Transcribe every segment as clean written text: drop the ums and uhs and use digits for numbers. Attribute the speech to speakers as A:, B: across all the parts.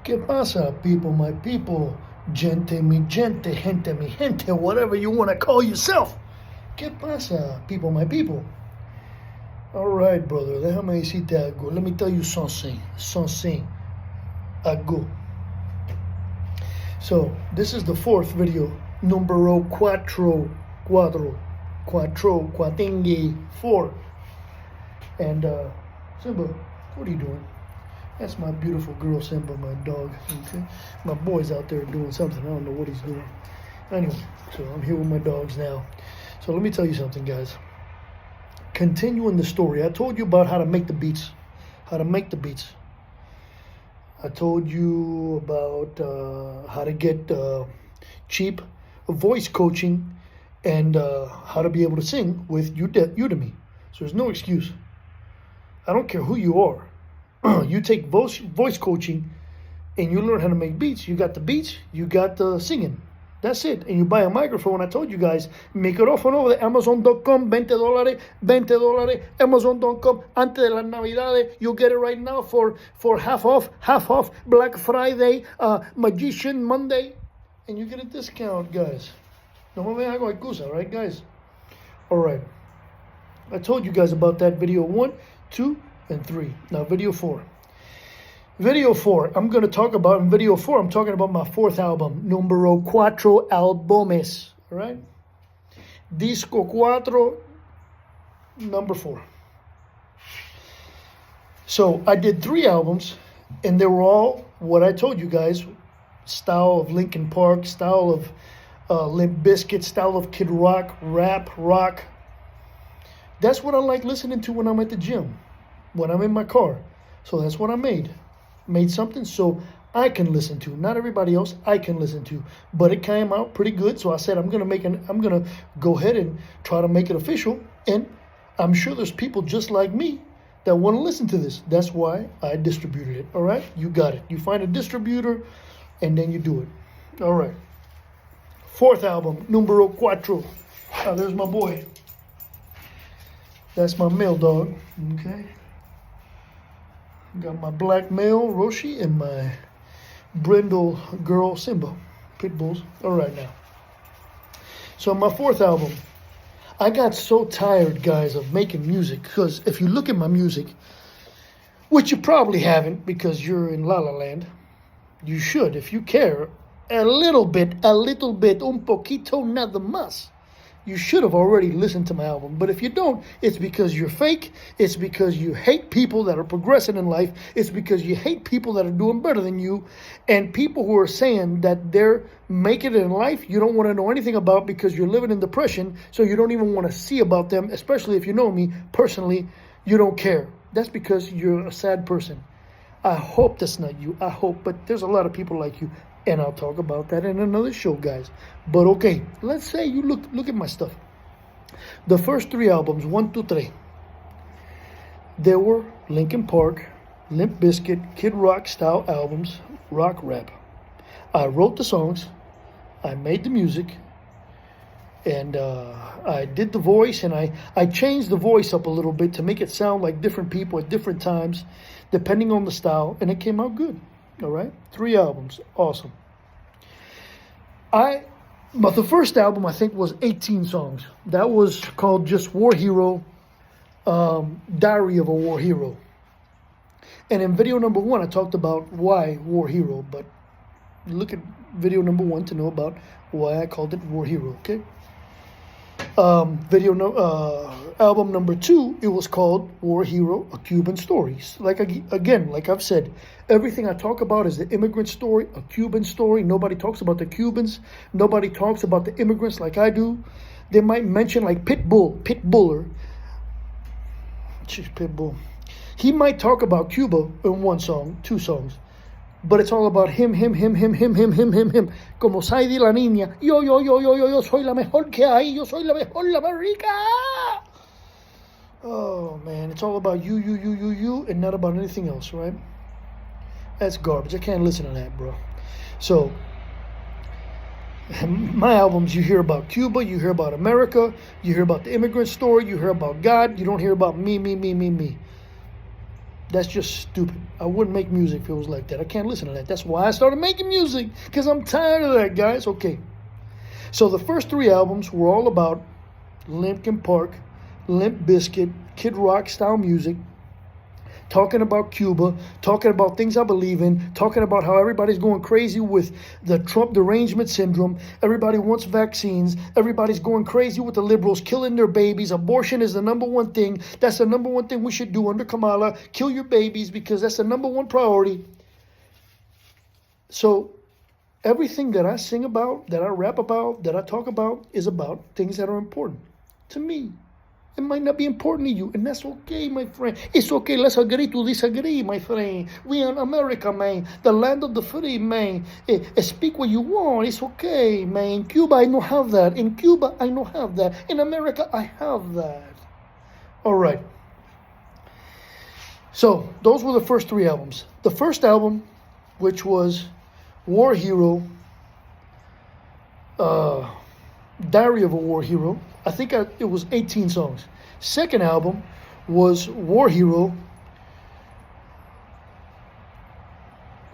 A: ¿Qué pasa, people, my people? Gente, mi gente, whatever you want to call yourself. ¿Qué pasa, people, my people? All right, brother, déjame decirte algo. Let me tell you something. Algo. So, this is the fourth video. Numero cuatro. Four. And, Simba, what are you doing? That's my beautiful girl, Simba, my dog. Okay? My boy's out there doing something. I don't know what he's doing. Anyway, so I'm here with my dogs now. So let me tell you something, guys. Continuing the story, I told you about how to make the beats. I told you about how to get cheap voice coaching and how to be able to sing with Udemy. So there's no excuse. I don't care who you are. You take voice coaching and you learn how to make beats. You got the beats, you got the singing. That's it. And you buy a microphone. I told you guys, micrófono de Amazon.com, $20, Amazon.com, antes de las Navidades. You'll get it right now for half off, Black Friday, Magician Monday. And you get a discount, guys. No me vean con excusa, right, guys? All right. I told you guys about that video 1, 2, and 3. Now, video 4. Video 4, I'm going to talk about, in video 4, I'm talking about my fourth album, Numero Cuatro Álbumes, all right? Disco Cuatro, number 4. So, I did 3 albums, and they were all what I told you guys, style of Linkin Park, style of Limp Bizkit, style of Kid Rock, rap, rock. That's what I like listening to when I'm at the gym, when I'm in my car. So that's what I made something so I can listen to. Not everybody else, I can listen to. But it came out pretty good, so I said I'm gonna go ahead and try to make it official. And I'm sure there's people just like me that want to listen to this. That's why I distributed it. All right, you got it. You find a distributor, and then you do it. All right. Fourth album, Numero Cuatro. There's my boy. That's my male dog. Okay. Got my black male, Roshi, and my brindle girl, Simba. Pit bulls. All right, now. So my fourth album, I got so tired, guys, of making music. Because if you look at my music, which you probably haven't because you're in La La Land, you should, if you care, a little bit, un poquito nada más. You should have already listened to my album. But if you don't, it's because you're fake. It's because you hate people that are progressing in life. It's because you hate people that are doing better than you. And people who are saying that they're making it in life, you don't want to know anything about because you're living in depression. So you don't even want to see about them, especially if you know me personally, you don't care. That's because you're a sad person. I hope that's not you. I hope. But there's a lot of people like you. And I'll talk about that in another show, guys. But okay, let's say you look at my stuff. The first 3 albums, 1, 2, 3, they were Linkin Park, Limp Bizkit, Kid Rock style albums, rock, rap. I wrote the songs, I made the music, and I did the voice, and I changed the voice up a little bit to make it sound like different people at different times, depending on the style, and it came out good. All right, 3 albums, awesome. But the first album I think was 18 songs. That was called just War Hero, Diary of a War Hero. And in video number 1, I talked about why War Hero. But look at video number 1 to know about why I called it War Hero. Okay. Album number 2, it was called War Hero, A Cuban Story. Like I've said, everything I talk about is the immigrant story, a Cuban story. Nobody talks about the Cubans. Nobody talks about the immigrants like I do. They might mention like Pitbull. He might talk about Cuba in 1 song, 2 songs. But it's all about him. Como Saidi la niña. Yo soy la mejor que hay. Yo soy la mejor, la más rica. Oh, man. It's all about you, and not about anything else, right? That's garbage. I can't listen to that, bro. So, my albums, you hear about Cuba, you hear about America, you hear about the immigrant story, you hear about God. You don't hear about me. That's just stupid. I wouldn't make music if it was like that. I can't listen to that. That's why I started making music, because I'm tired of that, guys. Okay. So the first 3 albums were all about Linkin Park, Limp Bizkit, Kid Rock style music, talking about Cuba, talking about things I believe in, talking about how everybody's going crazy with the Trump derangement syndrome. Everybody wants vaccines. Everybody's going crazy with the liberals, killing their babies. Abortion is the number one thing. That's the number one thing we should do under Kamala. Kill your babies, because that's the number one priority. So everything that I sing about, that I rap about, that I talk about is about things that are important to me. It might not be important to you, and that's okay, my friend. It's okay. Let's agree to disagree, my friend. We in America, man. The land of the free, man. Speak what you want. It's okay, man. In Cuba, I don't have that. In Cuba, I don't have that. In America, I have that. All right. So those were the first 3 albums. The first album, which was War Hero, Diary of a War Hero. I think it was 18 songs. Second album was War Hero.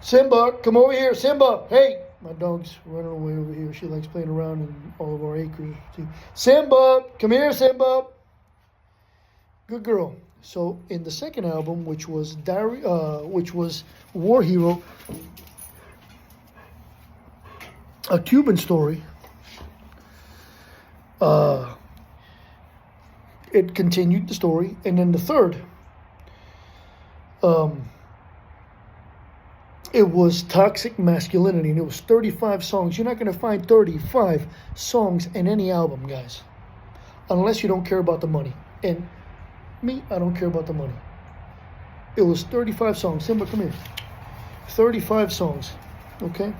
A: Simba, come over here. Simba, hey. My dog's running away over here. She likes playing around in all of our acres. Simba, come here, Simba. Good girl. So in the second album, which was War Hero, a Cuban story. It continued the story, and then the third, it was Toxic Masculinity, and it was 35 songs. You're not going to find 35 songs in any album, guys, unless you don't care about the money. And me, I don't care about the money. It was 35 songs. Simba, come here. 35 songs, okay?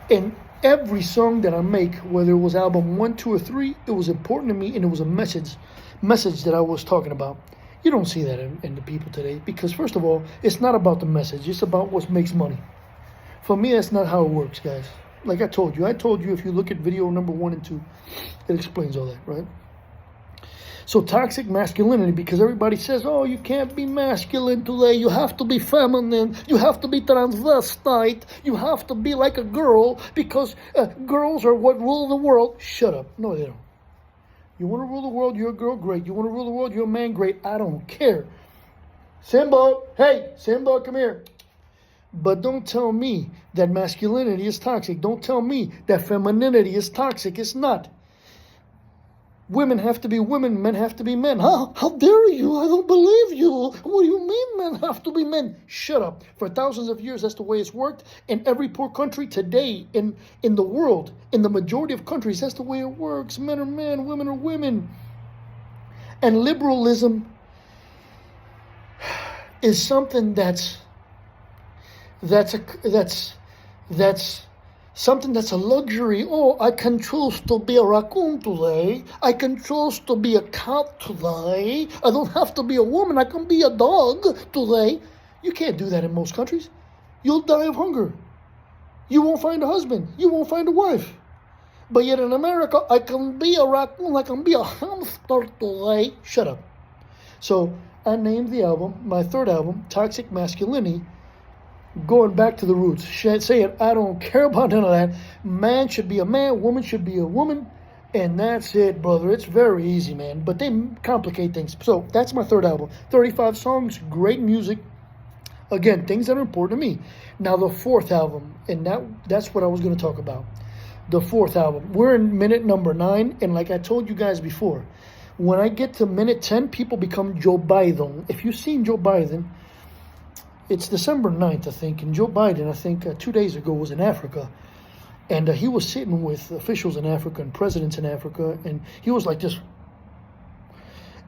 A: And every song that I make, whether it was album 1, 2, or 3, it was important to me, and it was a message that I was talking about. You don't see that in the people today, because first of all, it's not about the message. It's about what makes money. For me, that's not how it works, guys. Like I told you if you look at video number 1 and 2, it explains all that, right? So toxic masculinity, because everybody says, oh, you can't be masculine today. You have to be feminine. You have to be transvestite. You have to be like a girl, because girls are what rule the world. Shut up. No, they don't. You want to rule the world, you're a girl, great. You want to rule the world, you're a man, great. I don't care. Simba, hey, Simba, come here. But don't tell me that masculinity is toxic. Don't tell me that femininity is toxic. It's not. Women have to be women, men have to be men. How dare you? I don't believe you. What do you mean men have to be men? Shut up. For thousands of years, that's the way it's worked. In every poor country today, in the world, in the majority of countries, that's the way it works. Men are men, women are women. And liberalism is something that's something that's a luxury. Oh, I can choose to be a raccoon today. I can choose to be a cat today. I don't have to be a woman. I can be a dog today. You can't do that in most countries. You'll die of hunger. You won't find a husband. You won't find a wife. But yet in America, I can be a raccoon. I can be a hamster today. Shut up. So I named the album, my third album, Toxic Masculinity, going back to the roots. Say it, I don't care about none of that. Man should be a man, woman should be a woman, and that's it, brother. It's very easy, man. But they complicate things. So that's my third album. 35 songs, great music. Again, things that are important to me. Now the fourth album, and that's what I was going to talk about. The fourth album. We're in minute number 9, and like I told you guys before, when I get to minute 10, people become Joe Biden. If you've seen Joe Biden, it's December 9th, I think, and Joe Biden, I think 2 days ago, was in Africa, and he was sitting with officials in Africa and presidents in Africa, and he was like this,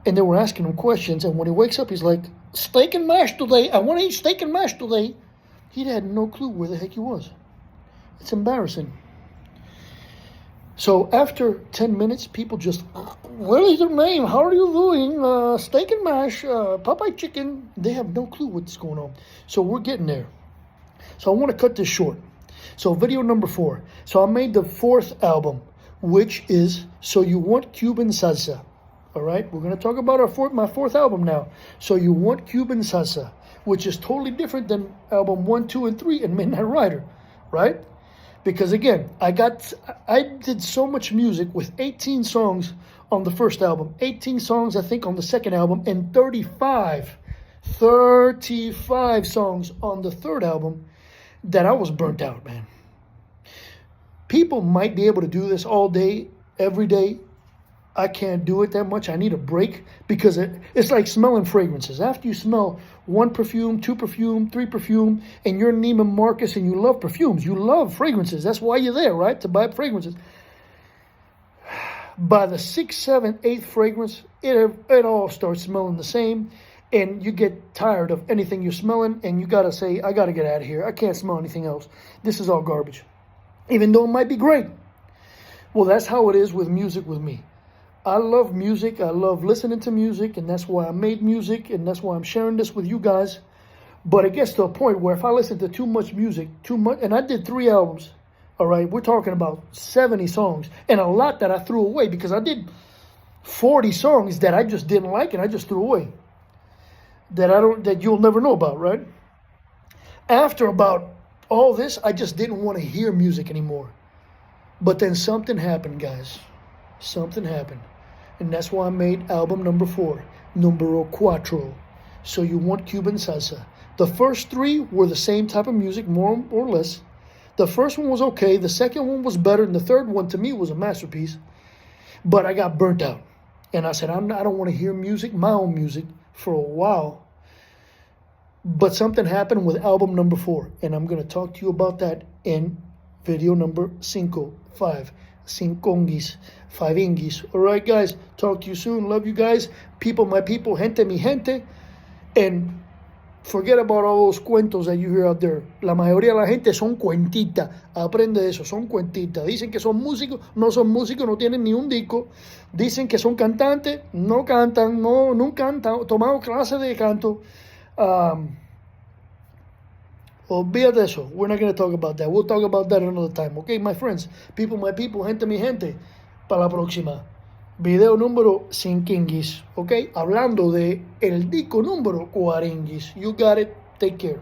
A: and they were asking him questions, and when he wakes up, he's like, steak and mash today, I want to eat steak and mash today. He had no clue where the heck he was. It's embarrassing. So after 10 minutes, people just, what is your name? How are you doing? Steak and mash, Popeye chicken. They have no clue what's going on. So we're getting there. So I want to cut this short. So video number 4. So I made the fourth album, which is So You Want Cuban Salsa. All right, we're going to talk about my fourth album now. So You Want Cuban Salsa, which is totally different than album 1, 2, and 3 and Midnight Rider, right? Because again, I did so much music with 18 songs on the first album, 18 songs I think on the second album, and 35 songs on the third album that I was burnt out, man. People might be able to do this all day, every day. I can't do it that much. I need a break because it's like smelling fragrances. After you smell 1 perfume, 2 perfume, 3 perfume, and you're Neiman Marcus and you love perfumes, you love fragrances. That's why you're there, right? To buy fragrances. By the 6th, 7th, 8th fragrance, it all starts smelling the same, and you get tired of anything you're smelling, and you gotta say, I gotta get out of here. I can't smell anything else. This is all garbage, even though it might be great. Well, that's how it is with music with me. I love music. I love listening to music, and that's why I made music, and that's why I'm sharing this with you guys. But it gets to a point where if I listen to too much music, and I did 3 albums, all right, we're talking about 70 songs, and a lot that I threw away because I did 40 songs that I just didn't like and I just threw away. That you'll never know about, right? After about all this, I just didn't want to hear music anymore. But then something happened, guys. Something happened. And that's why I made album number 4, Numero Cuatro. So You Want Cuban Salsa. The first 3 were the same type of music, more or less. The first one was okay. The second one was better. And the third one, to me, was a masterpiece. But I got burnt out. And I said, I don't want to hear music, my own music, for a while. But something happened with album number 4. And I'm going to talk to you about that in video number 5. Cinconguis, 5 inguis. All right, guys. Talk to you soon. Love you guys. People, my people. Gente, mi gente. And forget about all those cuentos that you hear out there. La mayoría de la gente son cuentitas. Aprende de eso. Son cuentitas. Dicen que son músicos. No son músicos. No tienen ni un disco. Dicen que son cantantes. No cantan. No, nunca han tomado clase de canto. Olvídate de eso. We're not going to talk about that. We'll talk about that another time. Okay, my friends. People, my people. Gente, mi gente. Para la próxima. Video número 5. Ok. Hablando de el disco número 40. You got it. Take care.